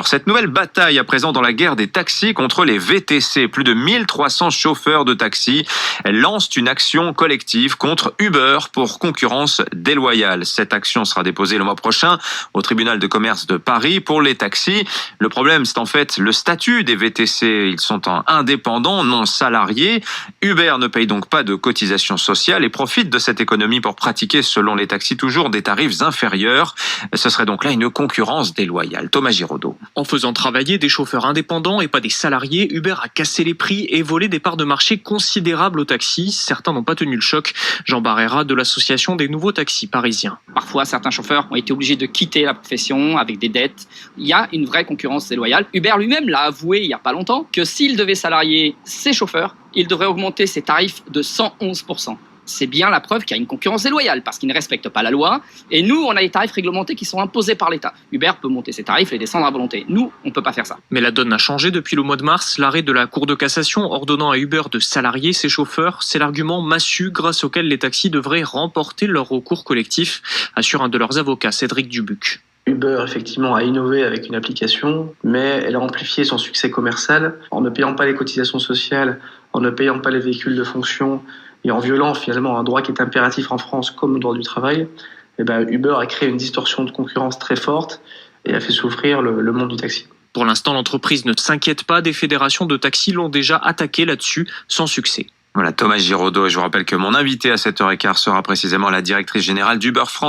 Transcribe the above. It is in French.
Cette nouvelle bataille à présent dans la guerre des taxis contre les VTC. Plus de 1300 chauffeurs de taxi lancent une action collective contre Uber pour concurrence déloyale. Cette action sera déposée le mois prochain au tribunal de commerce de Paris pour les taxis. Le problème, c'est en fait le statut des VTC. Ils sont indépendants, non salariés. Uber ne paye donc pas de cotisations sociales et profite de cette économie pour pratiquer, selon les taxis, toujours des tarifs inférieurs. Ce serait donc là une concurrence déloyale. Thomas Giraudot. En faisant travailler des chauffeurs indépendants et pas des salariés, Uber a cassé les prix et volé des parts de marché considérables aux taxis. Certains n'ont pas tenu le choc. Jean Barrera de l'association des nouveaux taxis parisiens. Parfois, certains chauffeurs ont été obligés de quitter la profession avec des dettes. Il y a une vraie concurrence déloyale. Uber lui-même l'a avoué il n'y a pas longtemps que s'il devait salarier ses chauffeurs, il devrait augmenter ses tarifs de 111%. C'est bien la preuve qu'il y a une concurrence déloyale parce qu'ils ne respectent pas la loi. Et nous, on a des tarifs réglementés qui sont imposés par l'État. Uber peut monter ses tarifs et descendre à volonté. Nous, on ne peut pas faire ça. Mais la donne a changé depuis le mois de mars. L'arrêt de la Cour de cassation ordonnant à Uber de salarier ses chauffeurs, c'est l'argument massu grâce auquel les taxis devraient remporter leur recours collectif, assure un de leurs avocats, Cédric Dubuc. Uber, effectivement, a innové avec une application, mais elle a amplifié son succès commercial en ne payant pas les cotisations sociales, en ne payant pas les véhicules de fonction et en violant finalement un droit qui est impératif en France comme le droit du travail. Uber a créé une distorsion de concurrence très forte et a fait souffrir le monde du taxi. Pour l'instant, l'entreprise ne s'inquiète pas. Des fédérations de taxis l'ont déjà attaqué là-dessus, sans succès. Voilà, Thomas Giraudot. Et je vous rappelle que mon invité à 7h15 sera précisément la directrice générale d'Uber France.